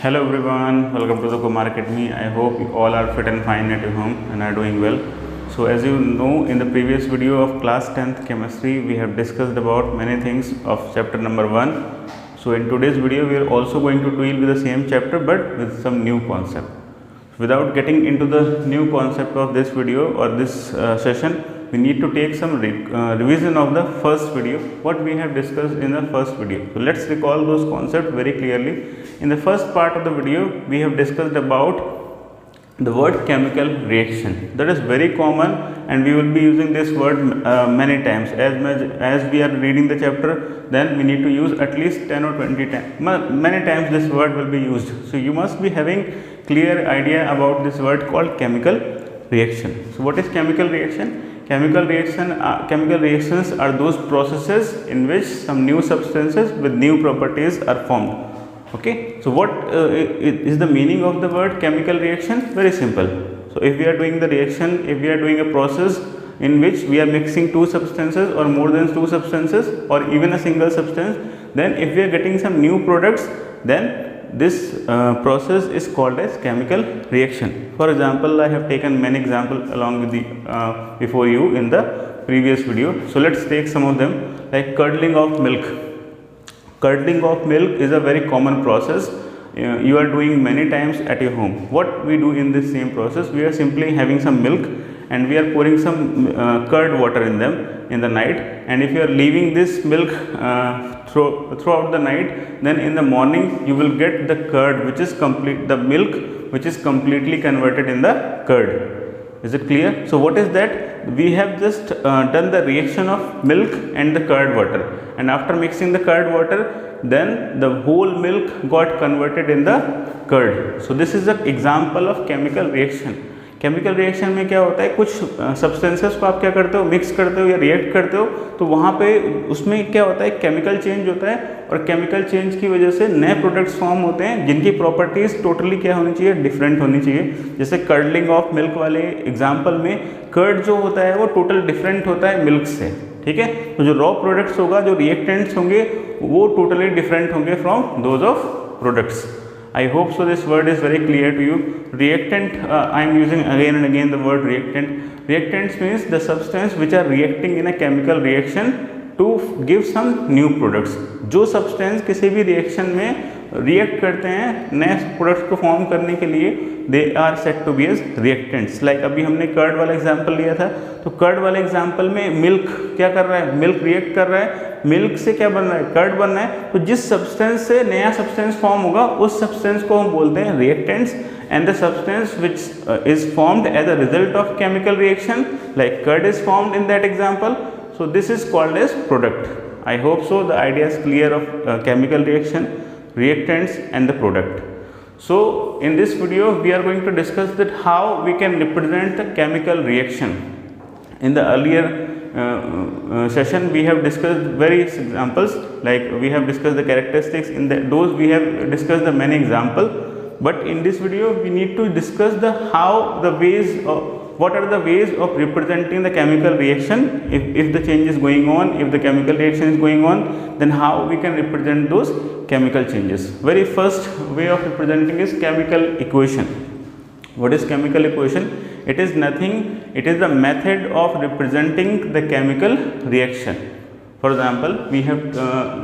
Hello everyone, welcome to the Kumar Academy. I hope you all are fit and fine at your home and are doing well. So as you know, in the previous video of class 10th chemistry, we have discussed about many things of chapter number 1. So in today's video, we are also going to deal with the same chapter but with some new concept. Without getting into the new concept of this video or this session, we need to take some revision of the first video, what we have discussed in the first video. So let's recall those concepts very clearly. In the first part of the video, we have discussed about the word chemical reaction. That is very common and we will be using this word many times. As we are reading the chapter, then we need to use at least 10 or 20 times. Many times this word will be used. So you must be having clear idea about this word called chemical reaction. So what is chemical reaction? Chemical reactions are those processes in which some new substances with new properties are formed. Okay, so what is the meaning of the word chemical reaction? Very simple. So if we are doing the reaction, if we are doing a process in which we are mixing two substances or more than two substances or even a single substance, then if we are getting some new products, then this process is called as chemical reaction. For example, I have taken many examples along with the before you in the previous video. So let's take some of them, like curdling of milk. Curdling of milk is a very common process. You are doing many times at your home. What we do in this same process, we are simply having some milk and we are pouring some curd water in them in the night, and if you are leaving this milk throughout the night, then in the morning you will get the curd which is the milk which is completely converted in the curd. Is it clear? So what is that? We have just done the reaction of milk and the curd water, and after mixing the curd water, then the whole milk got converted in the curd. So this is an example of chemical reaction. Chemical reaction में क्या होता है, कुछ substances को आप क्या करते हो, मिक्स करते हो या रिएक्ट करते हो, तो वहाँ पे उसमें क्या होता है, केमिकल चेंज होता है और केमिकल चेंज की वजह से नए प्रोडक्ट्स फॉर्म होते हैं जिनकी प्रॉपर्टीज़ टोटली क्या होनी चाहिए, डिफरेंट होनी चाहिए. जैसे कर्डलिंग ऑफ मिल्क वाले एग्जाम्पल में कर्ड जो होता है वो टोटल डिफरेंट होता है मिल्क से. ठीक है, तो जो रॉ प्रोडक्ट्स होगा, जो रिएक्टेंट्स होंगे वो टोटली डिफरेंट होंगे from those of products. I hope so this word is very clear to you. Reactant, I am using again and again the word reactant. Reactants means the substance which are reacting in a chemical reaction to give some new products. जो substance किसी भी reaction में react करते हैं नए products को form करने के लिए, they are said to be as reactants. Like अभी हमने curd वाला example लिया था, तो curd वाले example में milk क्या कर रहा है, milk react कर रहा है, मिल्क से क्या बन रहा है, कर्ड बन रहा है. तो जिस सब्सटेंस से नया सब्सटेंस फॉर्म होगा उस सब्सटेंस को हम बोलते हैं reactants. And the substance which is formed as a result of chemical reaction like curd is formed in that example. So this is called as product. I hope so the idea is clear of chemical reaction, reactants and the product. So in this video we are going to discuss that how we can represent the chemical reaction. In the earlier session we have discussed various examples, like we have discussed the characteristics. In those we have discussed the many example, but in this video we need to discuss the what are the ways of representing the chemical reaction. If the change is going on, if the chemical reaction is going on, then how we can represent those chemical changes. Very first way of representing is chemical equation. What is chemical equation? It is nothing, it is the method of representing the chemical reaction. For example, we have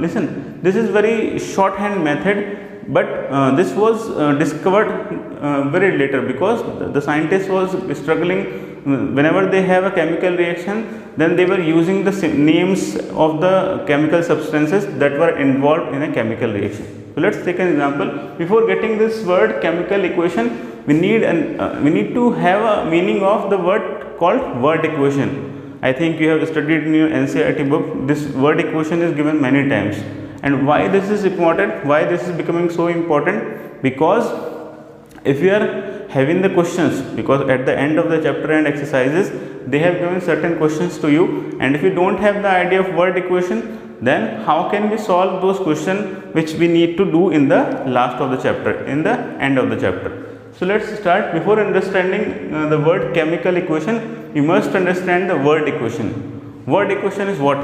listen, this is very shorthand method, but this was discovered very later, because the scientist was struggling. Whenever they have a chemical reaction, then they were using the names of the chemical substances that were involved in a chemical reaction. So let's take an example. Before getting this word chemical equation, we need to have a meaning of the word called word equation. I think you have studied in your NCERT book. This word equation is given many times. And why this is important? Why this is becoming so important? Because if you are having the questions, because at the end of the chapter and exercises they have given certain questions to you, and if you don't have the idea of word equation, then how can we solve those questions which we need to do in the last of the chapter, in the end of the chapter. So let's start. Before understanding the word chemical equation, you must understand the word equation. Word equation is what?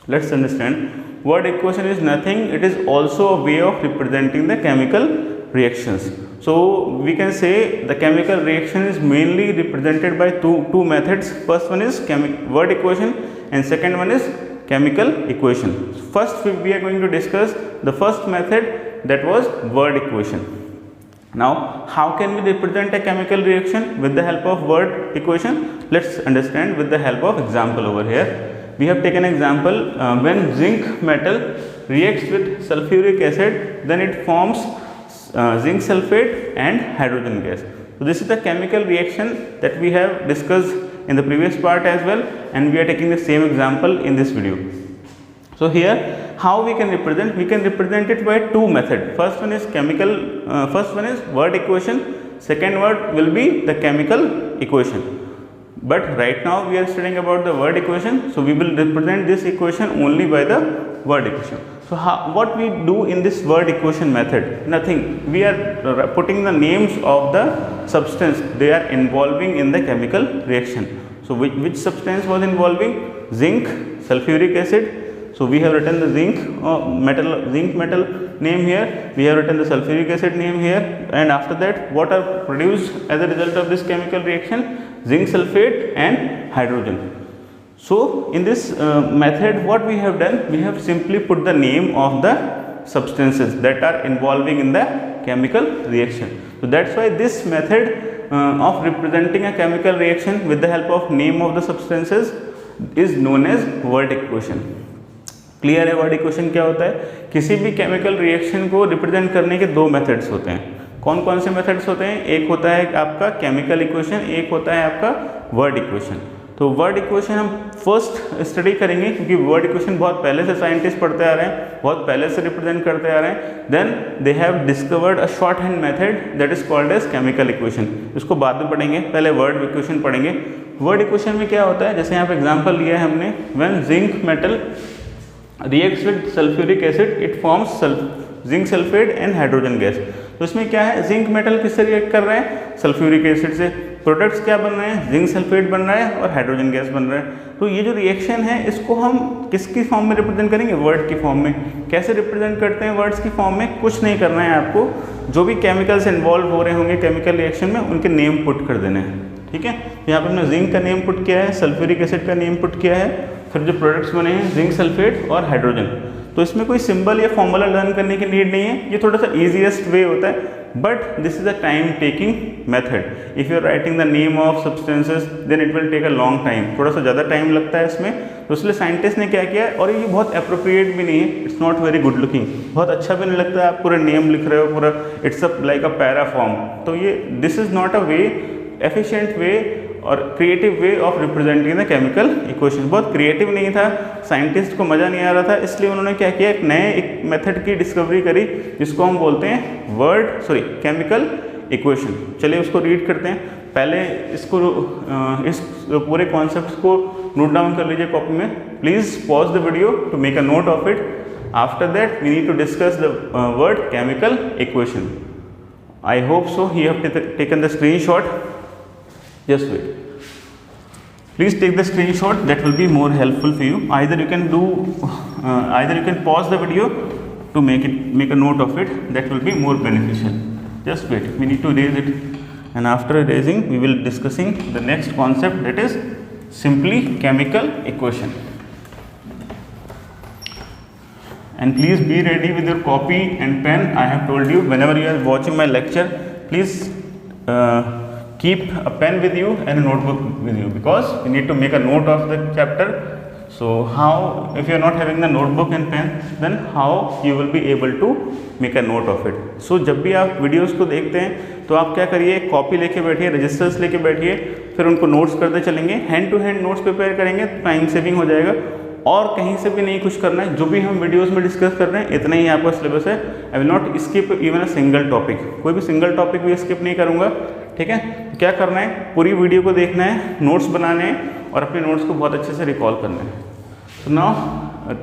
Let's understand. Word equation is nothing, it is also a way of representing the chemical reactions. So we can say the chemical reaction is mainly represented by two methods. First one is word equation and second one is chemical equation. First we are going to discuss the first method, that was word equation. Now how can we represent a chemical reaction with the help of word equation? Let's understand with the help of example over here. We have taken example when zinc metal reacts with sulfuric acid, then it forms zinc sulfate and hydrogen gas. So this is the chemical reaction that we have discussed in the previous part as well, and we are taking the same example in this video. So here how we can represent? We can represent it by two methods. First one is word equation, second word will be the chemical equation. But right now we are studying about the word equation, so we will represent this equation only by the word equation. So what we do in this word equation method? Nothing. We are putting the names of the substance they are involving in the chemical reaction. So which substance was involving? Zinc, sulfuric acid. So we have written the zinc metal name here, we have written the sulfuric acid name here, and after that what are produced as a result of this chemical reaction? Zinc sulfate and hydrogen. So in this method what we have done? We have simply put the name of the substances that are involving in the chemical reaction. So that's why this method of representing a chemical reaction with the help of name of the substances is known as word equation. Clear है word equation क्या होता है? किसी भी chemical reaction को represent करने के दो मेथड्स होते हैं. कौन कौन से मेथड्स होते हैं? एक होता है आपका केमिकल इक्वेशन, एक होता है आपका वर्ड इक्वेशन. तो वर्ड इक्वेशन हम फर्स्ट स्टडी करेंगे क्योंकि वर्ड इक्वेशन बहुत पहले से साइंटिस्ट पढ़ते आ रहे हैं, बहुत पहले से रिप्रेजेंट करते आ रहे हैं. Then they have discovered a shorthand method that is called as chemical equation. इसको बाद में पढ़ेंगे, पहले वर्ड इक्वेशन पढ़ेंगे. वर्ड इक्वेशन में क्या होता है? जैसे यहाँ पे एग्जाम्पल लिया है हमने, when zinc metal reacts with sulfuric acid it forms zinc sulfate and hydrogen gas. तो इसमें क्या है? जिंक मेटल किससे रिएक्ट कर रहे हैं? सल्फ्यूरिक एसिड से. प्रोडक्ट्स क्या बन रहे हैं? जिंक सल्फेट बन रहा है और हाइड्रोजन गैस बन रहा है. तो ये जो रिएक्शन है इसको हम किसकी फॉर्म में रिप्रेजेंट करेंगे? वर्ड की फॉर्म में. कैसे रिप्रेजेंट करते हैं वर्ड्स की फॉर्म में? कुछ नहीं करना है आपको, जो भी केमिकल्स इन्वॉल्व हो रहे होंगे केमिकल रिएक्शन में उनके नेम पुट कर देने हैं. ठीक है, यहाँ पर हमने जिंक का नेम पुट किया है, सल्फ्यूरिक एसिड का नेम पुट किया है, फिर जो प्रोडक्ट्स बने हैं जिंक सल्फेट और हाइड्रोजन. तो इसमें कोई सिंबल या फॉर्मूला लर्न करने की नीड नहीं है, ये थोड़ा सा इजीएस्ट वे होता है, but this is a time taking method. If you are writing the name of substances then it will take a long time, थोड़ा सा ज़्यादा टाइम लगता है इसमें. तो इसलिए साइंटिस्ट ने क्या किया, और ये बहुत अप्रोप्रिएट भी नहीं है, it's not very good looking, बहुत अच्छा भी नहीं लगता है. आप पूरा नेम लिख रहे हो, पूरा it's a like a para form. तो ये this is not a way, efficient way और creative way of representing the chemical equation. बहुत क्रिएटिव नहीं था, साइंटिस्ट को मज़ा नहीं आ रहा था, इसलिए उन्होंने क्या किया, एक मेथड की डिस्कवरी करी जिसको हम बोलते हैं केमिकल इक्वेशन. चलिए उसको रीड करते हैं. पहले इसको इस पूरे कॉन्सेप्ट को नोट डाउन कर लीजिए कॉपी में. Please pause the video to make a note of it. After that we need to discuss the word chemical equation. I hope so you have taken the screenshot. Just wait. Please take the screenshot. That will be more helpful for you. Either you can pause the video to make a note of it. That will be more beneficial. Just wait. We need to erase it, and after erasing, we will discussing the next concept, that is simply chemical equation. And please be ready with your copy and pen. I have told you, whenever you are watching my lecture, please keep a pen with you and a notebook with you, because you need to make a note of the chapter. So how, if you are not having the notebook and pen, then how you will be able to make a note of it. So जब भी आप videos को देखते हैं तो आप क्या करिए, कॉपी लेके बैठिए, रजिस्टर्स लेके बैठिए, फिर उनको नोट्स करते चलेंगे. Hand to hand notes prepare करेंगे, टाइम सेविंग हो जाएगा, और कहीं से भी नहीं कुछ करना है. जो भी हम वीडियोस में डिस्कस कर रहे हैं इतना ही आपका सिलेबस है. I will not skip even a single topic, कोई भी सिंगल टॉपिक भी स्किप नहीं करूँगा. ठीक है, तो क्या करना है, पूरी वीडियो को देखना है, नोट्स बनाने हैं और अपने नोट्स को बहुत अच्छे से रिकॉल करना है. So now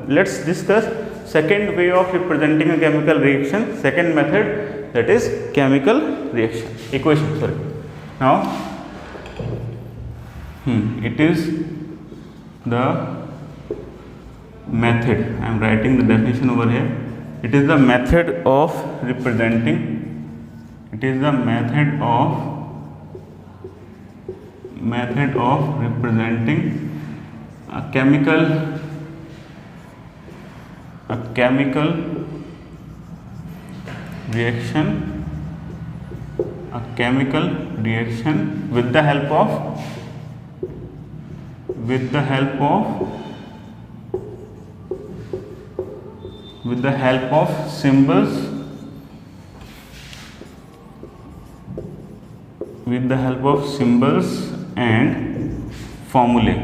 let's discuss second way of representing a chemical reaction, second method, that is chemical reaction equation. Sorry. Now it is the method. I am writing the definition over here. It is the method of representing It is the method of representing a chemical reaction with the help of symbols and formulae.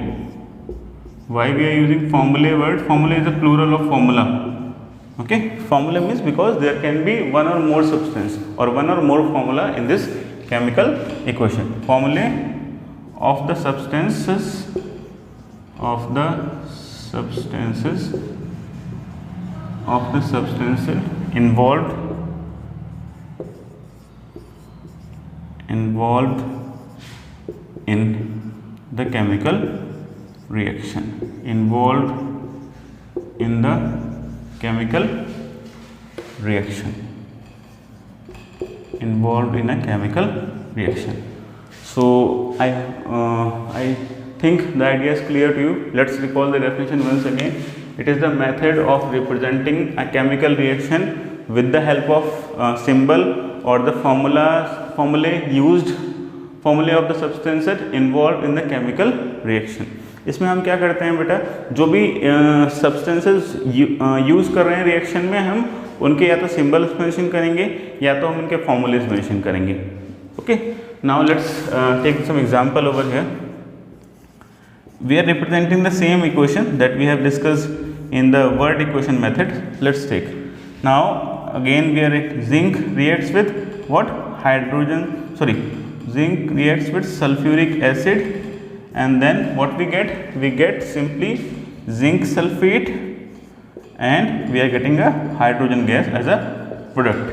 Why we are using formulae word? Formulae is a plural of formula. Okay, formula means because there can be one or more substance or one or more formula in this chemical equation. Formulae of the substances involved in the chemical reaction. So I think the idea is clear to you. Let's recall the definition once again. It is the method of representing a chemical reaction with the help of symbol or the formulae of the substances involved in the chemical reaction. इसमें हम क्या करते हैं बेटा, जो भी substances use कर रहे हैं रिएक्शन में, हम उनके या तो सिंबल्स मेंशन करेंगे या तो हम उनके फॉर्मूलेस मेंशन करेंगे. Okay, now let's take some example over here. We are representing the same equation that we have discussed in the word equation method. Let's take now again we are zinc reacts with what? Zinc reacts with sulfuric acid, and then what we get? We get simply zinc sulfate, and we are getting a hydrogen gas as a product.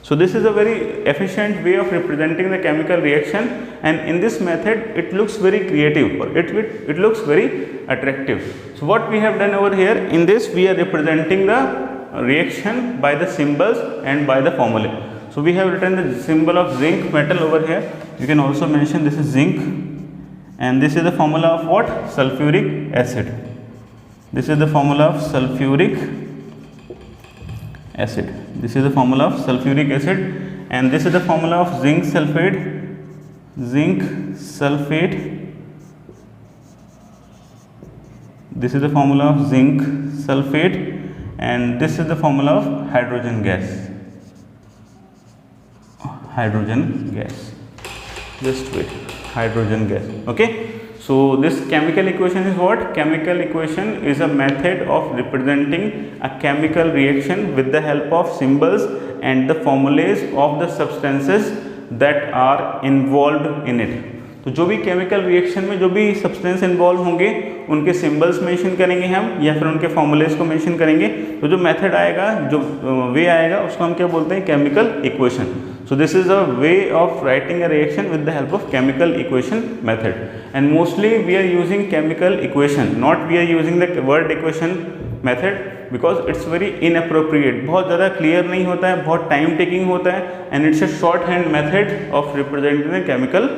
So this is a very efficient way of representing the chemical reaction, and in this method it looks very creative, or it looks very attractive. So what we have done over here, in this we are representing the reaction by the symbols and by the formulae. So we have written the symbol of zinc metal over here. You can also mention this is zinc, and this is the formula of what? Sulfuric acid. This is the formula of sulfuric acid. This is the formula of sulfuric acid, and this is the formula of zinc sulfate. This is the formula of zinc sulfate, and this is the formula of hydrogen gas. Just wait, hydrogen gas. Okay, so this chemical equation is what? Chemical equation is a method of representing a chemical reaction with the help of symbols and the formulas of the substances that are involved in it. तो जो भी chemical reaction में जो भी substance involve होंगे उनके symbols mention करेंगे हम, या फिर उनके फॉर्मूलेस को मेंशन करेंगे. तो जो मेथड आएगा, जो वे आएगा, उसको हम क्या बोलते हैं? Chemical equation. So this is a way of writing a reaction with the help of chemical equation method, and mostly we are using chemical equation, not we are using the word equation method, because it's very inappropriate. बहुत ज़्यादा clear नहीं होता है, बहुत time taking होता है, and it's a shorthand method of representing the chemical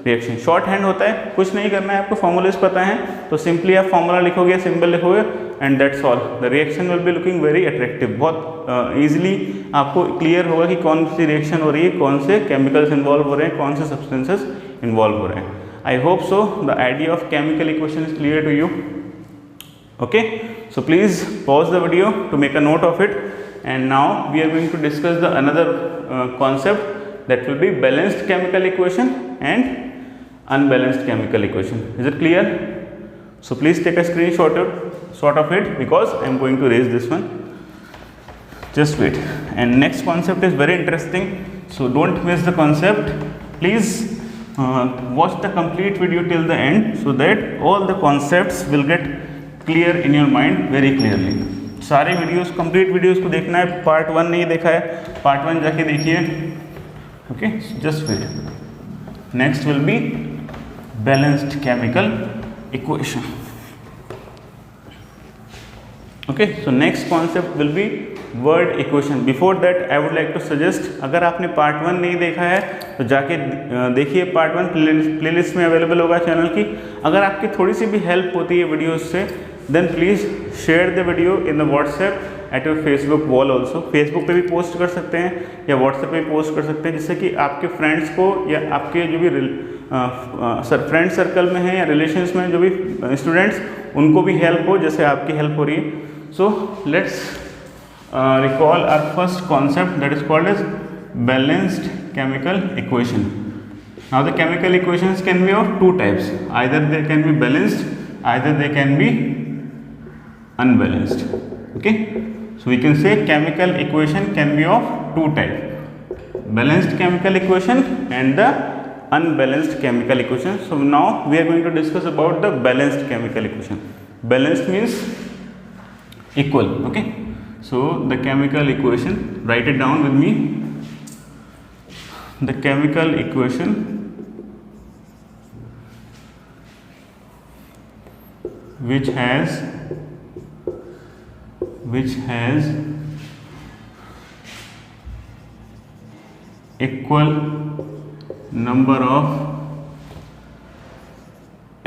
reaction. Shorthand होता है, कुछ नहीं करना है, आपको formulas पता है, तो simply आप formula लिखोगे, symbol लिखोगे, and that's all. The reaction will be looking very attractive. बहुत easily आपको clear होगा कि कौन सी reaction हो रही है, कौन से chemicals involve हो रहे हैं, कौन से substances involve हो रहे हैं. I hope so the idea of chemical equation is clear to you. Okay, so please pause the video to make a note of it, and now we are going to discuss the another concept, that will be balanced chemical equation and unbalanced chemical equation. Is it clear? So please take a screenshot of it, because I am going to raise this one. Just wait. And next concept is very interesting, so don't miss the concept. Please watch the complete video till the end, so that all the concepts will get clear in your mind very clearly. सारे videos, complete videos को देखना है. Part 1 नहीं देखा है, part 1 जाके देखिए. Okay, just wait. Next will be balanced chemical equation. Okay, so next concept will be word equation. Before that I would like to suggest, अगर आपने पार्ट 1 नहीं देखा है तो जाके देखिए, पार्ट 1 प्लेलिस्ट में अवेलेबल होगा चैनल की। अगर आपकी थोड़ी सी भी हेल्प होती है वीडियोस से, then please share the video in the WhatsApp at your Facebook wall also. Facebook पे भी पोस्ट कर सकते हैं या व्हाट्सएप पे भी पोस्ट कर सकते हैं, जिससे कि आपके फ्रेंड्स को या आपके जो भी फ्रेंड सर्कल में हैं या रिलेशंस में जो भी स्टूडेंट्स, उनको भी हेल्प हो जैसे आपकी हेल्प हो रही है। So let's recall our first concept, that is called as balanced chemical equation. Now the chemical equations can be of two types, either they can be balanced, either they can be unbalanced. Okay, so we can say chemical equation can be of two types, balanced chemical equation and the unbalanced chemical equation. So now we are going to discuss about the balanced chemical equation. Balanced means equal. Okay, so the chemical equation, write it down with me. The chemical equation which has equal number of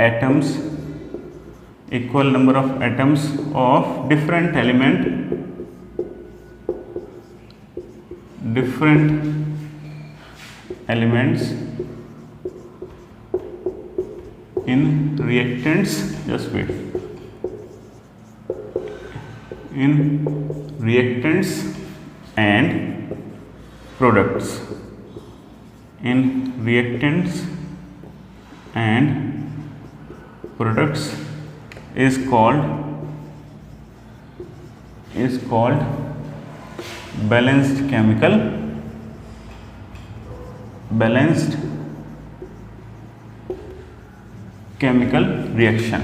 atoms, equal number of atoms of different elements in reactants, just wait, in reactants and products, in reactants and products is called balanced chemical reaction,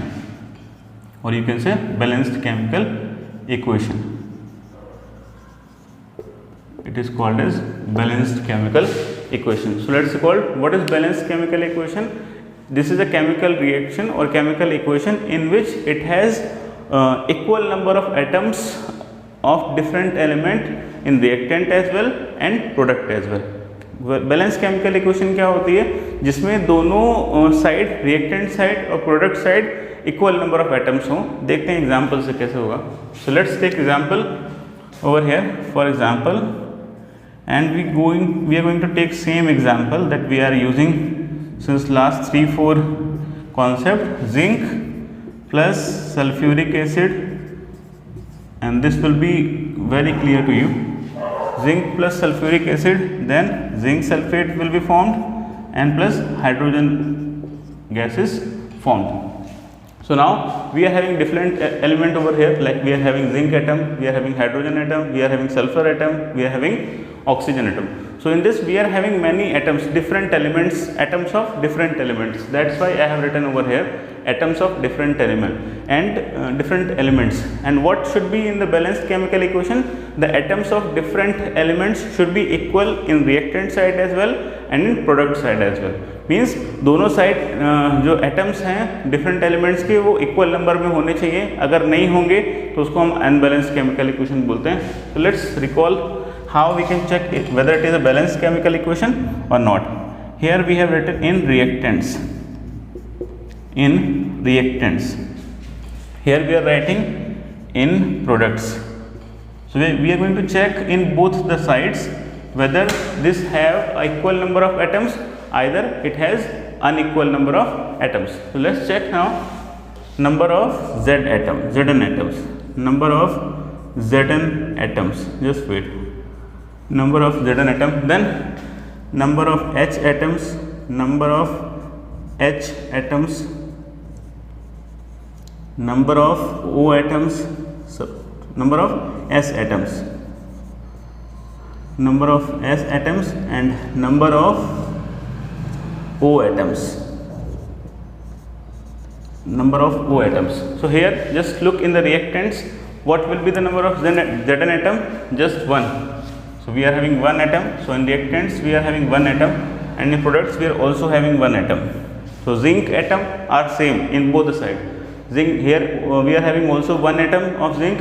or you can say balanced chemical equation. It is called as balanced chemical equation. So let's recall what is balanced chemical equation. This is a chemical reaction or chemical equation in which it has equal number of atoms of different element in reactant as well and product as well. Balance chemical equation क्या होती है, जिसमें दोनों side, reactant side और product side, equal number of atoms हों। देखते हैं example से कैसे होगा। So let's take example over here, for example, and we are going to take same example that we are using since last 3-4 concept, zinc plus sulfuric acid, and this will be very clear to you. Zinc plus sulfuric acid, then zinc sulfate will be formed and plus hydrogen gas is formed. So now we are having different element over here, like we are having zinc atom, we are having hydrogen atom, we are having sulfur atom, we are having oxygen atom. So in this we are having many atoms, different elements, atoms of different elements. That's why I have written over here atoms of different element and different elements. And what should be in the balanced chemical equation? The atoms of different elements should be equal in reactant side as well and in product side as well. Means दोनों side जो atoms हैं different elements के, वो equal number में होने चाहिए। अगर नहीं होंगे तो उसको हम अनबैलेंस्ड केमिकल इक्वेशन बोलते हैं। So let's recall how we can check it, whether it is a balanced chemical equation or not. Here we have written in reactants. In reactants. Here we are writing in products. So we are going to check in both the sides whether this have equal number of atoms, either it has unequal number of atoms. So let's check now number of Zn atoms, number of Zn atoms, just wait, number of Zn atom, then number of H atoms, number of H atoms, number of O atoms, number of S atoms, number of S atoms and number of O atoms, number of O atoms. So here just look in the reactants, what will be the number of Zn atom? Just 1. So we are having 1 atom. So in reactants we are having 1 atom, and in products we are also having 1 atom. So zinc atom are same in both the side. Zinc, here we are having also 1 atom of zinc,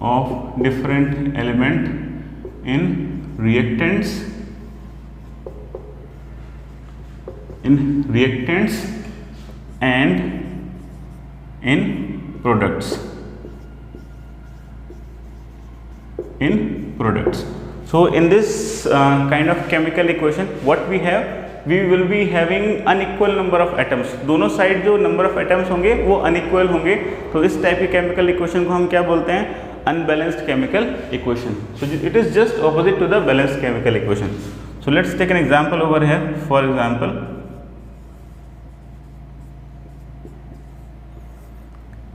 of different element in reactants and in products. So in this kind of chemical equation, what we have, we will be having unequal number of atoms. दोनों side जो number of atoms होंगे वो unequal होंगे, तो इस type की chemical equation को हम क्या बोलते हैं? Unbalanced chemical equation. So it is just opposite to the balanced chemical equation. So let's take an example over here. For example,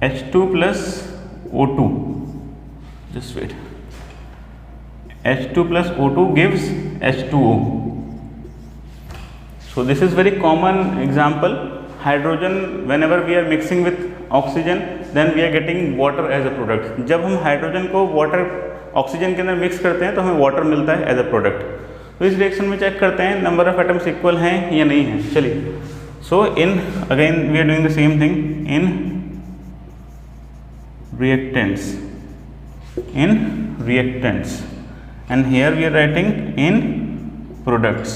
H2 plus O2. Just wait. H2 plus O2 gives H2O. So this is very common example. Hydrogen, whenever we are mixing with oxygen, then we are getting water as a product. जब हम hydrogen को water oxygen के अंदर mix करते हैं तो हमें water मिलता है एज अ प्रोडक्ट. तो इस रिएक्शन में चेक करते हैं नंबर ऑफ एटम्स इक्वल हैं या नहीं है. चलिए, so in again we are doing the same thing in reactants, and here we are writing in products.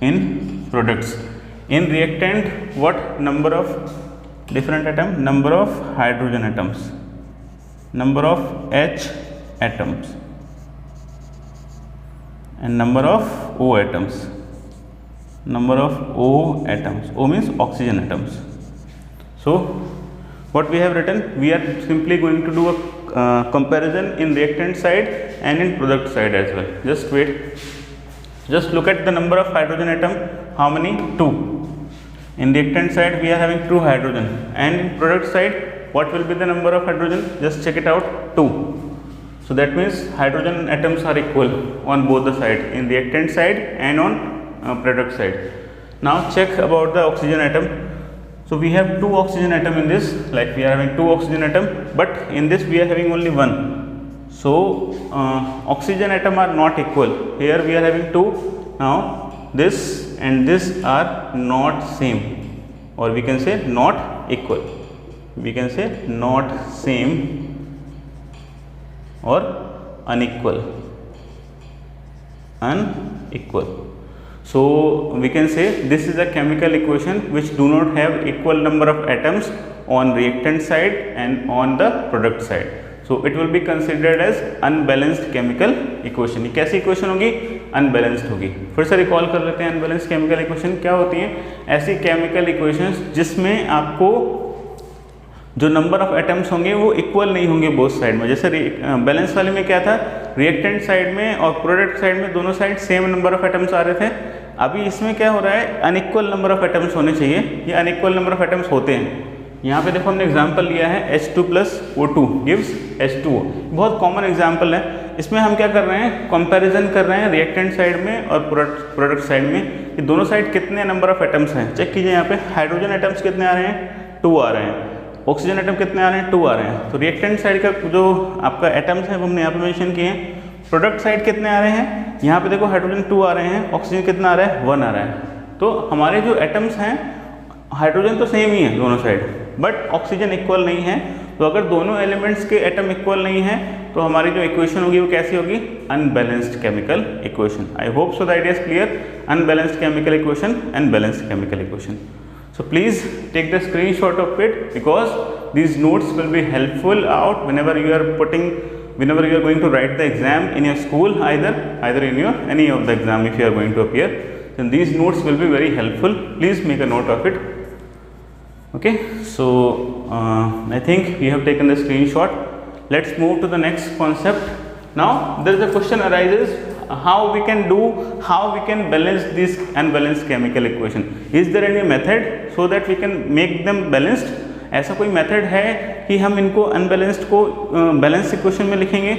In reactant, what number of different atom? Number of hydrogen atoms, number of H atoms, and number of O atoms. Number of O atoms. O means oxygen atoms. So what we have written, we are simply going to do a comparison in reactant side and in product side as well. Just wait. Just look at the number of hydrogen atom. How many? 2. In reactant side we are having 2 hydrogen, and in product side what will be the number of hydrogen? Just check it out, 2. So that means hydrogen atoms are equal on both the side, in reactant side and on product side. Now check about the oxygen atom. So we have 2 oxygen atom in this, like we are having 2 oxygen atom, but in this we are having only 1. So oxygen atom are not equal. Here we are having 2. Now this and this are not same, or we can say not equal. We can say not same or unequal. So we can say this is a chemical equation which do not have equal number of atoms on reactant side and on the product side. So it will be considered as unbalanced chemical equation. ये कैसी equation होगी? Unbalanced होगी. फिर से recall कर लेते हैं unbalanced chemical equation क्या होती है. ऐसी केमिकल इक्वेशंस जिसमें आपको जो नंबर ऑफ एटम्स होंगे वो इक्वल नहीं होंगे बोथ साइड में. जैसे बैलेंस वाले में क्या था, रिएक्टेंट साइड में और प्रोडक्ट साइड में दोनों side same number of atoms आ रहे थे. अभी इसमें क्या हो रहा है, अनइक्वल नंबर ऑफ एटम्स होने चाहिए. ये अनइक्वल नंबर ऑफ एटम्स होते हैं. यहाँ पे देखो हमने एग्जांपल लिया है H2 plus O2 gives H2O. बहुत कॉमन एग्जांपल है. इसमें हम क्या कर रहे हैं, कंपैरिजन कर रहे हैं रिएक्टेंट साइड में और प्रोडक्ट साइड में. ये दोनों साइड कितने नंबर ऑफ एटम्स हैं चेक कीजिए. यहाँ पे हाइड्रोजन एटम्स कितने आ रहे हैं, 2 आ रहे हैं. ऑक्सीजन एटम कितने आ रहे हैं, 2 आ रहे हैं. तो रिएक्टेंट साइड का जो आपका एटम्स है वो हमने यहाँ पे मेंशन किए हैं. प्रोडक्ट साइड कितने आ रहे हैं, यहाँ पे देखो हाइड्रोजन 2 आ रहे हैं, ऑक्सीजन कितना आ रहा है, 1 आ रहा है. तो हमारे जो एटम्स हैं, हाइड्रोजन तो सेम ही है दोनों साइड, बट ऑक्सीजन इक्वल नहीं है. तो अगर दोनों एलिमेंट्स के एटम इक्वल नहीं है तो हमारी जो इक्वेशन होगी वो कैसी होगी, unbalanced chemical equation. I hope so the idea is clear. Unbalanced chemical equation and balanced chemical equation. So please take the screenshot of it, because these notes will be helpful out whenever you are going to write the exam in your school, either in your any of the exam if you are going to appear. Then these notes will be very helpful. Please make a note of it. Okay, so I think we have taken the screenshot. Let's move to the next concept. Now there is a question arises, how we can balance this unbalanced chemical equation. Is there any method so that we can make them balanced? ऐसा कोई method है कि हम इनको unbalanced को balance equation में लिखेंगे?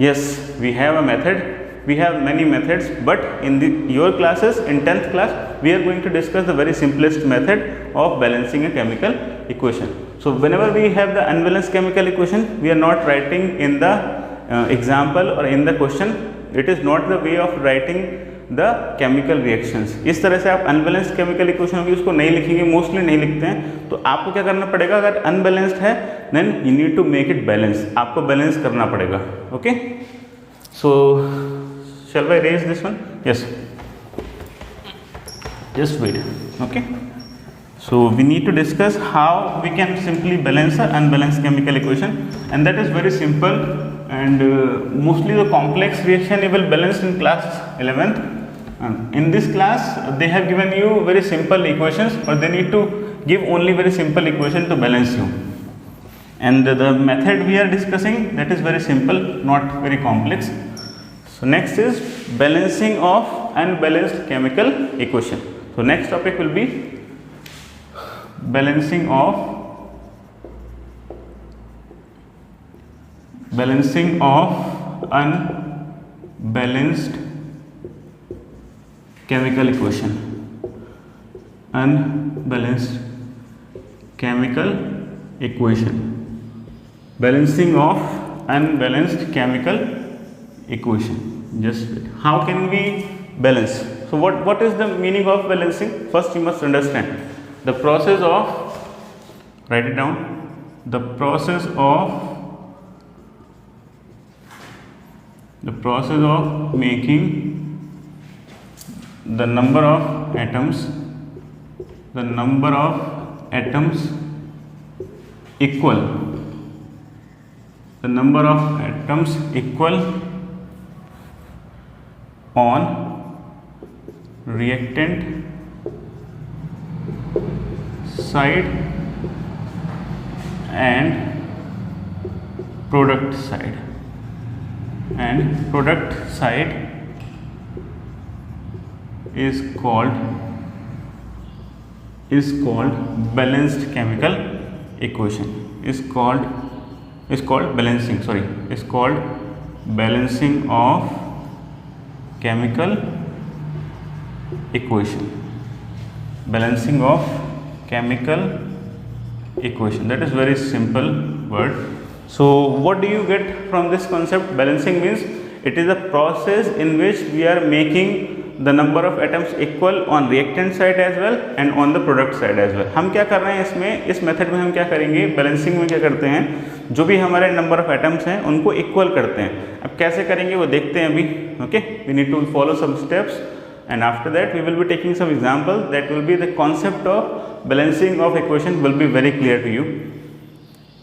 Yes, we have a method. We have many methods, but in your classes in 10th class we are going to discuss the very simplest method of balancing a chemical equation. So whenever we have the unbalanced chemical equation, we are not writing in the example or in the question. It is not the way of writing the chemical reactions. इस तरह से आप unbalanced chemical equation होगी उसको नहीं लिखेंगे, mostly नहीं लिखते हैं. तो आपको क्या करना पड़ेगा, अगर अनबैलेंस्ड है then you need to make it balance, आपको बैलेंस करना पड़ेगा. Okay, so shall I raise this one? Yes, just wait. Okay, so we need to discuss how we can simply balance an unbalanced chemical equation, and that is very simple, and mostly the complex reaction you will balance in class 11th. In this class they have given you very simple equations, but they need to give only very simple equation to balance you, and the method we are discussing, that is very simple, not very complex. So next is balancing of unbalanced chemical equation. So next topic will be balancing of unbalanced chemical equation. Unbalanced chemical equation. Balancing of unbalanced chemical equation. Just wait. How can we balance? So what is the meaning of balancing? First you must understand the process of, write it down, the process of making the number of atoms equal, on reactant side and product side, is called balanced chemical equation, is called balancing of chemical equation. That is very simple word. So what do you get from this concept? Balancing means it is a process in which we are making the number of atoms equal on reactant side as well and on the product side as well. हम क्या कर रहे हैं इसमें, इस method में हम क्या करेंगे, बैलेंसिंग में क्या करते हैं, जो भी हमारे नंबर ऑफ एटम्स हैं उनको इक्वल करते हैं. अब कैसे करेंगे वो देखते हैं अभी. Okay, we need to follow some steps, and after that we will be taking some examples. That will be the concept of balancing of equation will be very clear to you.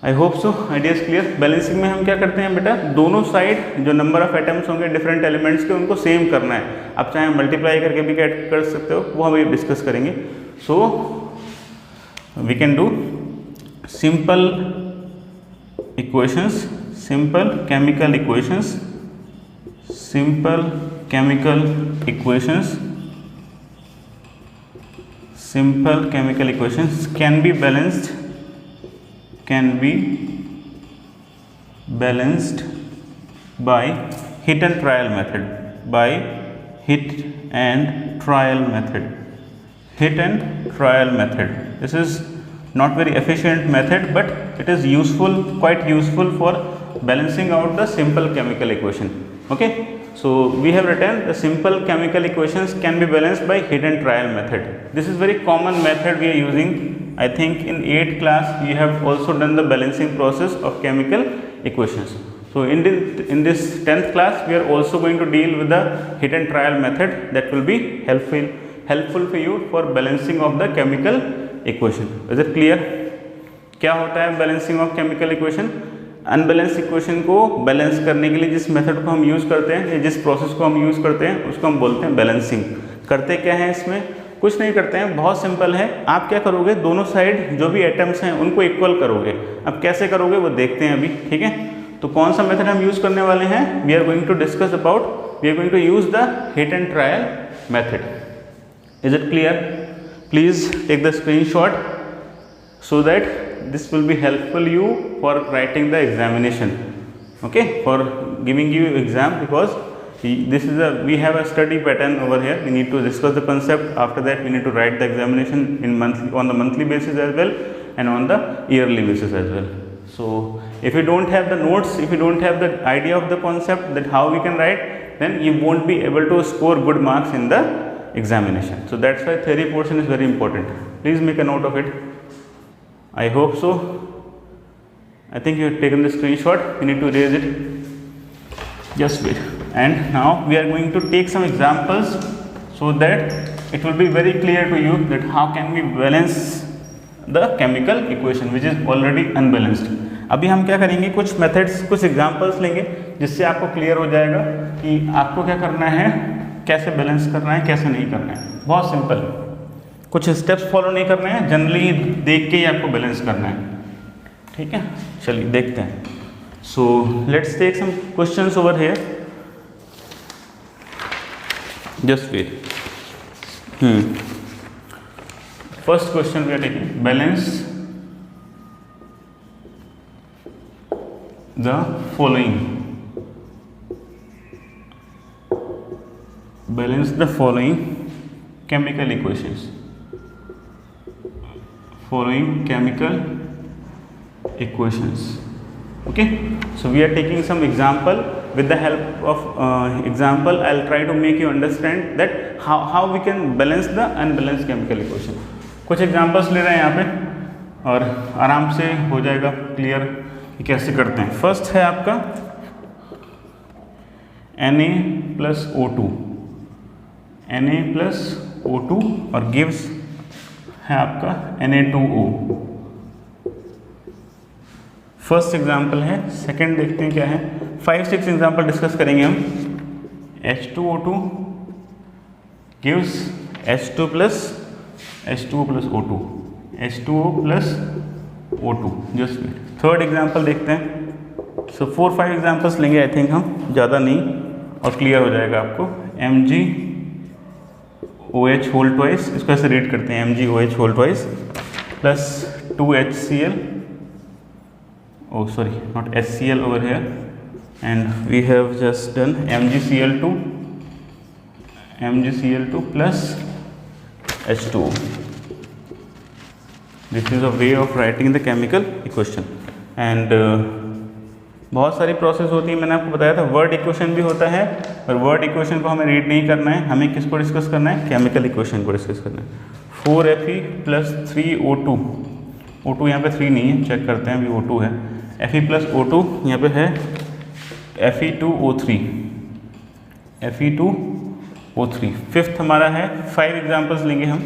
I hope so. Idea is clear. Balancing में हम क्या करते हैं बेटा, दोनों side जो number of atoms होंगे different elements के उनको सेम करना है. आप चाहे मल्टीप्लाई करके भी कर सकते हो, वो हम अभी डिस्कस करेंगे. So we can do simple equations, simple chemical equations can be balanced by hit and trial method, This is not very efficient method, but it is quite useful for balancing out the simple chemical equation. Okay, so we have written the simple chemical equations can be balanced by hit and trial method. This is very common method we are using. I think in 8th class we have also done the balancing process of chemical equations. So in this 10th class we are also going to deal with the hit and trial method. That will be helpful for you for balancing of the chemical equation. Is it clear? क्या होता है balancing of chemical equation? Unbalance equation को balance करने के लिए जिस method को हम यूज़ करते हैं या जिस प्रोसेस को हम यूज़ करते हैं उसको हम बोलते हैं बैलेंसिंग. करते क्या है इसमें, कुछ नहीं करते हैं, बहुत सिंपल है. आप क्या करोगे, दोनों साइड जो भी एटम्स हैं उनको इक्वल करोगे. अब कैसे करोगे वो देखते हैं अभी. ठीक है, तो कौन सा मेथड हम यूज़ करने वाले हैं, we are going to discuss about, we are going to use the hit and trial method. Is it clear? Please take the screenshot so that this will be helpful you for writing the examination. Okay, for giving you exam, because this is we have a study pattern over here. We need to discuss the concept. After that we need to write the examination on the monthly basis as well and on the yearly basis as well. So if you don't have the notes, if you don't have the idea of the concept that how we can write, then you won't be able to score good marks in the examination. So that's why theory portion is very important. Please make a note of it. I hope so. I think you have taken the screenshot. You need to erase it. Just wait. And now we are going to take some examples so that it will be very clear to you that how can we balance the chemical equation which is already unbalanced. अभी हम क्या करेंगे, कुछ methods, कुछ examples लेंगे जिससे आपको clear हो जाएगा कि आपको क्या करना है, कैसे बैलेंस करना है, कैसे नहीं करना है. बहुत सिंपल, कुछ स्टेप्स फॉलो नहीं करने हैं, जनरली देख के ही आपको बैलेंस करना है. ठीक है, चलिए देखते हैं. So let's take some questions over here. Just wait. First question we are taking, balance the following. Balance the following chemical equations. Following chemical equations. Okay. So we are taking some example. With the help of example, I'll try to make you understand that how we can balance the unbalanced chemical equation. कुछ examples ले रहे हैं यहाँ पे और आराम से हो जाएगा क्लियर कि कैसे करते हैं. फर्स्ट है आपका Na plus O2, Na plus O2 और गिव्स है आपका Na2O. फर्स्ट एग्जाम्पल है. सेकंड देखते हैं क्या है. 5-6 एग्जाम्पल डिस्कस करेंगे हम. H2O2 gives H2 plus H2O plus O2, H2O plus O2. Just wait. Third example देखते हैं. सो 4-5 एग्जाम्पल्स लेंगे आई थिंक हम, ज़्यादा नहीं, और क्लियर हो जाएगा आपको. MgOH होल ट्वाइस, इसको ऐसे रीड करते हैं MgOH whole twice plus 2HCl, oh sorry not HCl over here, and we have just done MgCl2 plus H2O. This is a way of writing the chemical equation. And बहुत सारी process होती है. मैंने आपको बताया था वर्ड इक्वेशन भी होता है, और वर्ड इक्वेशन को हमें रीड नहीं करना है, हमें किसको डिस्कस करना है, केमिकल इक्वेशन को डिस्कस करना है. 4Fe प्लस 3O2, O2 यहाँ पे 3 नहीं है, चेक करते हैं, अभी O2 है. Fe प्लस O2 यहाँ पे है Fe2O3, Fe2O3. फिफ्थ हमारा है, 5 एग्जाम्पल्स लेंगे हम.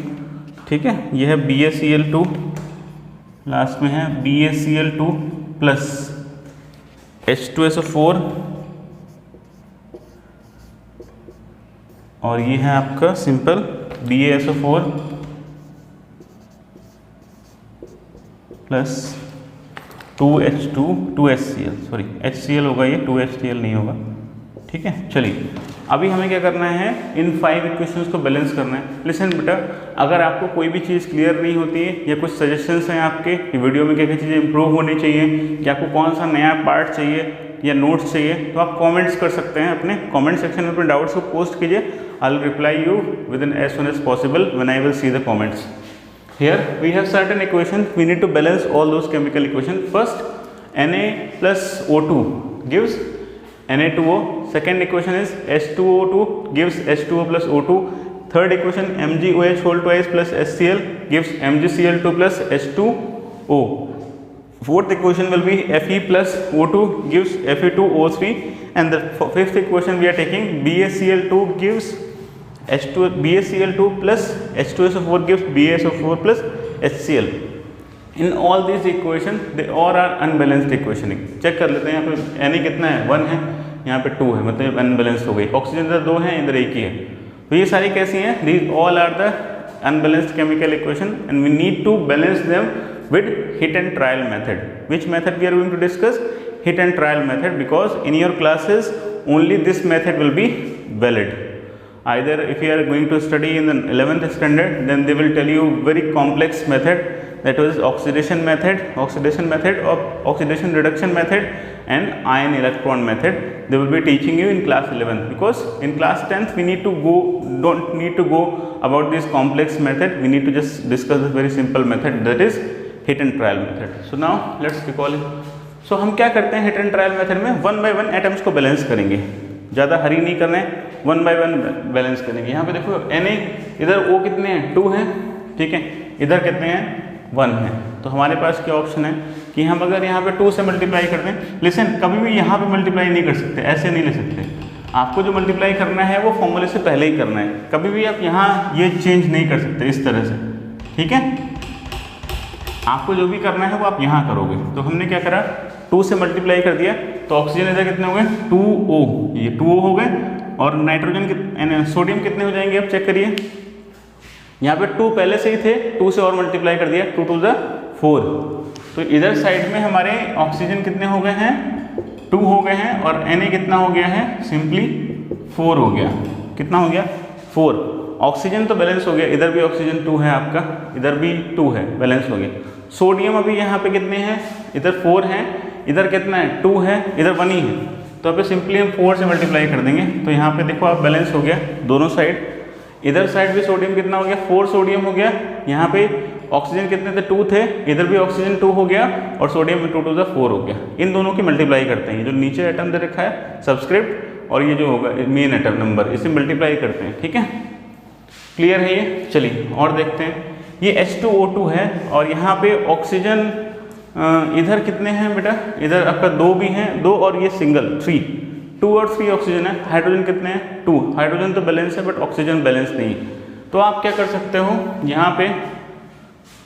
ठीक है, यह है BaCl2, लास्ट में है BaCl2 प्लस H2SO4, और ये है आपका simple BaSO4 plus 2HCl, sorry HCl होगा ये, 2HCl नहीं होगा. ठीक है, चलिए अभी हमें क्या करना है, इन 5 इक्वेशंस को बैलेंस करना है. लिसन बेटा, अगर आपको कोई भी चीज़ क्लियर नहीं होती है या कुछ सजेशंस हैं आपके कि वीडियो में क्या क्या चीज़ें इंप्रूव होनी चाहिए, कि आपको कौन सा नया पार्ट चाहिए या नोट्स चाहिए, तो आप कमेंट्स कर सकते हैं. अपने कमेंट सेक्शन में अपने डाउट्स को पोस्ट कीजिए. I will reply you within as soon as possible when I will see the comments. Here we have certain equation, we need to balance all those chemical equation. First Na plus O2 gives Na2O. Second equation is H2O2 gives H2O plus O2. Third equation MgOH whole twice plus HCl gives MgCl2 plus H2O. Fourth equation will be Fe plus O2 gives Fe2O3, and the fifth equation we are taking BaCl2 gives BaCl2 plus H2SO4 gives BaSO4 plus HCl. In all these equations they all are unbalanced equation. Check कर लेते हैं. यहाँ पे Na कितना है, 1 है, यहाँ पे 2 है, मतलब अनबैलेंस्ड हो गई. ऑक्सीजन इधर 2 है, इधर 1 ही है. तो ये सारी कैसी हैं, these all are the unbalanced chemical equation, and we need to balance them with hit and trial method. Which method we are going to discuss? Hit and trial method, because in your classes only this method will be valid. Either if you are going to study in the 11th standard, then they will tell you very complex method, that was oxidation method or oxidation reduction method and ion electron method. They will be teaching you in class 11th, because in class 10th we don't need to go about this complex method. We need to just discuss this very simple method, that is hit and trial method. So now let's recall it. So हम क्या करते हैं, hit and trial method में 1 by 1 atoms को balance करेंगे. ज़्यादा हरी नहीं करना है, 1 by 1 बैलेंस करेंगे. यहाँ पे देखो Na इधर O कितने हैं, 2 हैं. ठीक है, इधर कितने हैं, 1 है. तो हमारे पास क्या ऑप्शन है, कि हम अगर यहाँ पे 2 से मल्टीप्लाई कर दें, लिसन, कभी भी यहाँ पे मल्टीप्लाई नहीं कर सकते, ऐसे नहीं ले सकते। आपको जो मल्टीप्लाई करना है वो फॉर्मूले से पहले ही करना है, कभी भी आप यहाँ ये चेंज नहीं कर सकते इस तरह से, ठीक है। आपको जो भी करना है वो आप यहाँ करोगे। तो हमने क्या करा, 2 से मल्टीप्लाई कर दिया, तो ऑक्सीजन इधर कितने हो गए 2O, ये 2O हो गए, और नाइट्रोजन सोडियम कितने हो जाएंगे, अब चेक करिए। यहाँ पे 2 पहले से ही थे, 2 से और मल्टीप्लाई कर दिया, 2 2 4। तो इधर साइड में हमारे ऑक्सीजन कितने हो गए हैं 2 हो गए हैं, और Na कितना हो गया है, सिंपली 4 हो गया। कितना हो गया 4। ऑक्सीजन तो बैलेंस हो गया, इधर भी ऑक्सीजन 2 है आपका, इधर भी 2 है, बैलेंस हो गया। सोडियम अभी यहाँ पे कितने हैं, इधर 4 हैं, इधर कितना है 2 है, इधर 1 ही है, तो अभी सिंपली हम 4 से मल्टीप्लाई कर देंगे। तो यहाँ पे देखो आप बैलेंस हो गया दोनों साइड, इधर साइड भी सोडियम कितना हो गया 4 सोडियम हो गया, यहाँ पे ऑक्सीजन कितने थे 2 थे, इधर भी ऑक्सीजन 2 हो गया, और सोडियम में 2 2 4 हो गया। इन दोनों की मल्टीप्लाई करते हैं, जो नीचे एटम दे रखा है सबस्क्रिप्ट, और ये जो होगा मेन एटम नंबर, इसे मल्टीप्लाई करते हैं, ठीक है। क्लियर है ये, चलिए और देखते हैं। ये H2O2 है, और यहाँ पे ऑक्सीजन इधर कितने हैं बेटा, इधर आपका 2 भी हैं, 2 और ये सिंगल 3, 2 और 3 ऑक्सीजन है। हाइड्रोजन कितने हैं 2, हाइड्रोजन तो बैलेंस है बट ऑक्सीजन बैलेंस नहीं है। तो आप क्या कर सकते हो, यहाँ पे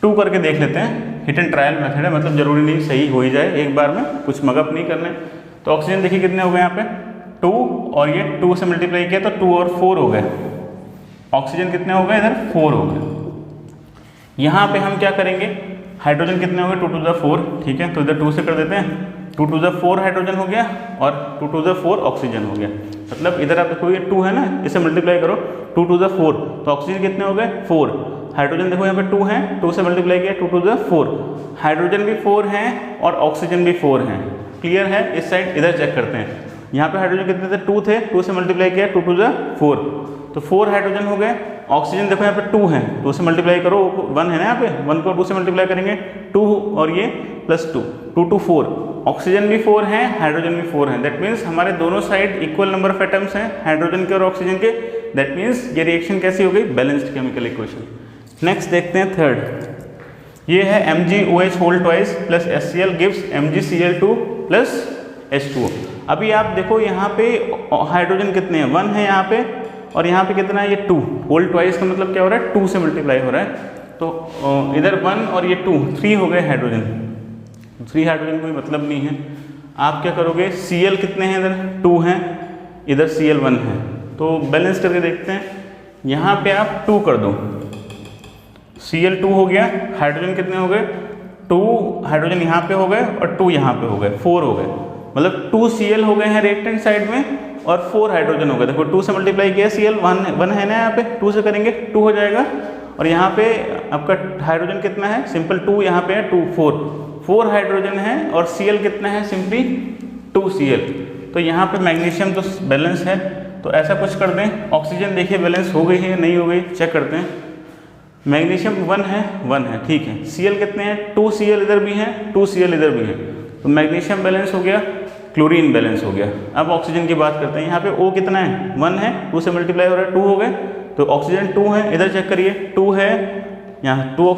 2 करके देख लेते हैं, हिट एंड ट्रायल मेथड है, मतलब जरूरी नहीं सही हो ही जाए एक बार में, कुछ मगअप नहीं करने। तो ऑक्सीजन देखिए कितने हो गए यहाँ पे 2, और ये 2 से मल्टीप्लाई किया तो 2 और 4 हो गए। ऑक्सीजन कितने हो गए, इधर 4 हो गए। यहाँ पे हम क्या करेंगे, हाइड्रोजन कितने हो गए 2 2 4, ठीक है, तो इधर 2 से कर देते हैं, 2 2 4 हाइड्रोजन हो गया, और 2 2 4 ऑक्सीजन हो गया। मतलब इधर आप देखो ये 2 है ना, इसे मल्टीप्लाई करो 2 2 4, तो ऑक्सीजन कितने हो गए 4, हाइड्रोजन देखो यहाँ पे 2 है, 2 से मल्टीप्लाई किया 2 2 4, हाइड्रोजन भी 4 हैं और ऑक्सीजन भी 4 हैं। क्लियर है, इस साइड इधर चेक करते हैं। यहाँ पे हाइड्रोजन कितने थे 2 थे, 2 से मल्टीप्लाई किया 2 2 4, तो 4 हाइड्रोजन हो गए। ऑक्सीजन देखो यहाँ पे 2 है, 2 से मल्टीप्लाई करो 1 है ना, यहाँ पे 1 को 2 से मल्टीप्लाई करेंगे 2, और ये प्लस 2, 2 2 4, ऑक्सीजन भी 4 है, हाइड्रोजन भी 4 है। दैट मीन्स हमारे दोनों side equal number of atoms हैं, हाइड्रोजन के और ऑक्सीजन के। दैट मीन्स ये रिएक्शन कैसी हो गई, बैलेंस्ड केमिकल इक्वेशन। नेक्स्ट देखते हैं थर्ड, ये है MgOH whole twice plus HCl gives MgCl2 plus H2O। अभी आप देखो यहाँ पे हाइड्रोजन कितने हैं 1 है यहाँ पे, और यहाँ पे कितना है ये 2, होल ट्वाइस का मतलब क्या हो रहा है 2 से मल्टीप्लाई हो रहा है। तो इधर 1 और ये 2, 3 हो गए हाइड्रोजन, 3 हाइड्रोजन कोई मतलब नहीं है। आप क्या करोगे, Cl कितने हैं, इधर 2 हैं, इधर Cl 1 है, तो बैलेंस करके देखते हैं। यहाँ पे आप 2 कर दो, Cl 2 हो गया, हाइड्रोजन कितने हो गए 2 हाइड्रोजन यहाँ पे हो गए, और 2 यहाँ पे हो गए, 4 हो गए, मतलब 2 Cl हो गए हैं रिएक्टेंट साइड में, और 4 हाइड्रोजन हो गए। देखो 2 से मल्टीप्लाई किया, Cl 1 है ना, यहाँ पे 2 से करेंगे 2 हो जाएगा, और यहाँ पे आपका हाइड्रोजन कितना है, सिंपल 2 यहाँ पे है 2 4 हाइड्रोजन है, और Cl कितना है, सिंपली 2 Cl। तो यहाँ पे मैग्नीशियम तो बैलेंस है, तो ऐसा कुछ कर दें। ऑक्सीजन देखिए बैलेंस हो गई है या नहीं हो गई, चेक करते हैं। मैग्नीशियम 1 है, ठीक है। Cl कितने हैं 2 Cl इधर भी हैं, 2 Cl इधर भी है, तो मैग्नीशियम बैलेंस हो गया, क्लोरीन बैलेंस हो गया। अब ऑक्सीजन की बात करते हैं। यहाँ पे O कितना है 1 है, 2 से मल्टीप्लाई हो रहा है 2 हो गए, तो ऑक्सीजन 2 है, इधर चेक करिए 2 है, यहाँ 2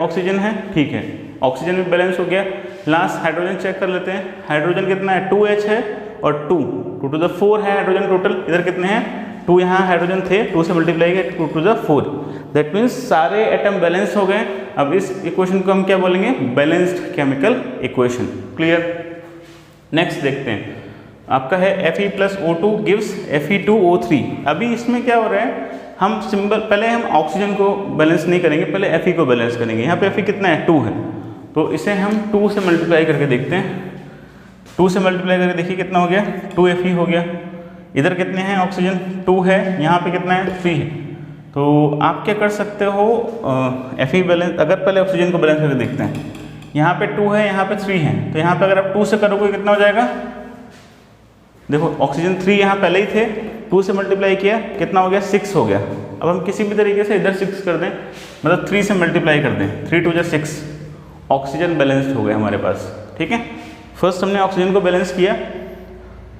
ऑक्सीजन है, ठीक है, ऑक्सीजन भी बैलेंस हो गया। लास्ट हाइड्रोजन चेक कर लेते हैं। हाइड्रोजन कितना है 2H है, और 2 2 to 4 है हाइड्रोजन टोटल। इधर कितने हैं 2, यहाँ हाइड्रोजन थे 2 से मल्टीप्लाई किया 2 to 4। दैट मीन्स सारे एटम बैलेंस हो गए। अब इस इक्वेशन को हम क्या बोलेंगे, balanced chemical equation. Clear. Next देखते हैं, आपका है Fe + O2 गिव्स Fe2O3। अभी इसमें क्या हो रहा है, हम सिंबल पहले हम ऑक्सीजन को बैलेंस नहीं करेंगे, पहले Fe को बैलेंस करेंगे। यहाँ पे Fe कितना है 2 है, तो इसे हम 2 से मल्टीप्लाई करके देखते हैं। 2 से मल्टीप्लाई करके देखिए कितना हो गया 2 Fe हो गया। इधर कितने हैं ऑक्सीजन 2 है, यहाँ पे कितना है 3 है। तो आप क्या कर सकते हो, Fe बैलेंस, अगर पहले ऑक्सीजन को बैलेंस करके देखते हैं। यहाँ पे 2 है, यहाँ पे 3 है, तो यहाँ पे अगर आप 2 से करोगे कितना हो जाएगा, देखो ऑक्सीजन 3 यहाँ पहले ही थे, 2 से मल्टीप्लाई किया कितना हो गया 6 हो गया। अब हम किसी भी तरीके से इधर 6 कर दें, मतलब 3 से मल्टीप्लाई कर दें, 3 2 6, ऑक्सीजन बैलेंस्ड हो गया हमारे पास। ठीक है, फर्स्ट हमने ऑक्सीजन को बैलेंस किया,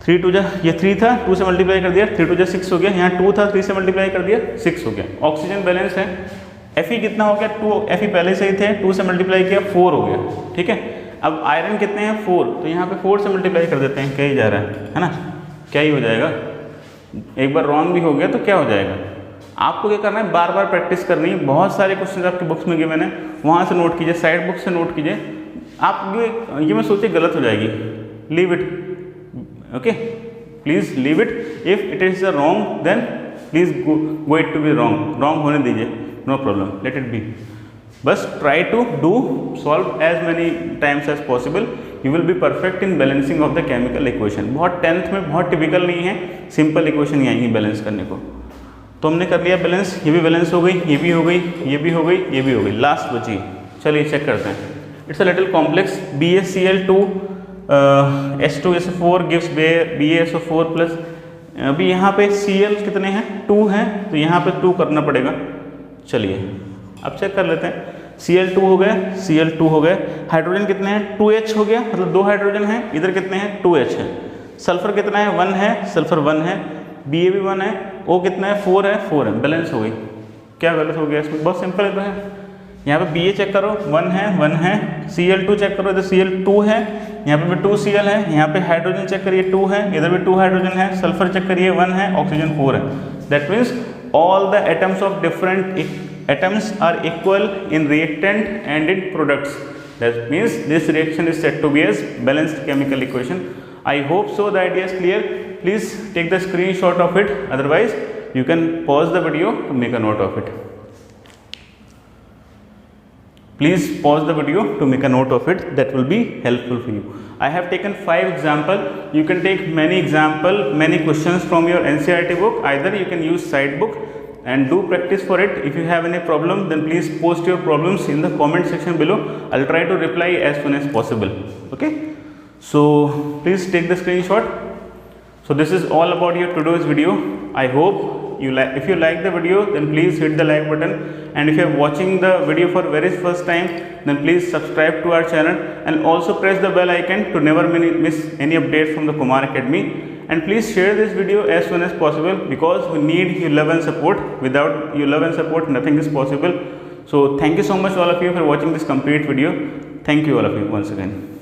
3 2 ये 3 था, 2 से मल्टीप्लाई कर दिया, 3 2 6 हो गया। यहाँ 2 था, 3 से मल्टीप्लाई कर दिया 6 हो गया। ऑक्सीजन बैलेंस है। Fe कितना हो गया 2, Fe पहले से ही थे, 2 से मल्टीप्लाई किया 4 हो गया। ठीक है, अब आयरन कितने हैं 4, तो यहाँ पे 4 से मल्टीप्लाई कर देते हैं, क्या ही जा रहा है ना, क्या ही हो जाएगा। एक बार रॉन्ग भी हो गया तो क्या हो जाएगा। आपको क्या करना है, बार बार प्रैक्टिस करनी है। बहुत सारे क्वेश्चन आपके बुक्स में गिवन है, वहाँ से नोट कीजिए, साइड बुक से नोट कीजिए। आप ये मैं सोचिए गलत हो जाएगी, leave it, okay, please leave it. If it is a wrong then please go it to be wrong, wrong होने दीजिए, no problem, let it be. बस try to do solve as many times as possible, you will be perfect in balancing of the chemical equation. बहुत 10th में बहुत typical नहीं है, simple equation ही आएंगी balance करने को। तो हमने कर लिया बैलेंस, ये भी बैलेंस हो गई, ये भी हो गई, ये भी हो गई, ये भी हो गई, लास्ट बची। चलिए चेक करते हैं। It's a little complex, BaCl2 H2SO4 gives BaSO4 plus. अभी यहाँ पे Cl कितने हैं, 2 हैं, तो यहाँ पे 2 करना पड़ेगा। चलिए अब चेक कर लेते हैं। Cl2 हो गए, Cl2 हो गए, हाइड्रोजन कितने हैं 2H हो गया, मतलब 2 हाइड्रोजन हैं, इधर कितने हैं 2H है। सल्फर कितना है 1 है, सल्फर 1 है, Ba भी 1 है, O कितना है 4 है, 4 है, बैलेंस हो गई। क्या गलत हो गया इसमें, बहुत सिंपल है तो है। यहाँ पे Ba चेक करो 1 है, 1 है, Cl2 चेक करो, इधर Cl2 है, यहाँ पे भी 2 Cl है, यहाँ पे हाइड्रोजन चेक करिए 2 है, इधर भी 2 हाइड्रोजन है, सल्फर चेक करिए 1 है, ऑक्सीजन 4 है। That means all the atoms of different atoms are equal in reactant and in products. That means this reaction is said to be as balanced chemical equation. I hope so the idea is clear. Please take the screenshot of it, otherwise you can pause the video to make a note of it. Please pause the video to make a note of it, that will be helpful for you. I have taken 5 example. You can take many example, many questions from your NCERT book. Either you can use side book and do practice for it. If you have any problem, then please post your problems in the comment section below. I'll try to reply as soon as possible. Okay, so please take the screenshot. So this is all about your today's video. I hope you like. If you like the video, then please hit the like button, and if you are watching the video for very first time, then please subscribe to our channel and also press the bell icon to never miss any update from the Kumar Academy. And please share this video as soon as possible, because we need your love and support. Without your love and support, nothing is possible. So thank you so much all of you for watching this complete video. Thank you all of you once again.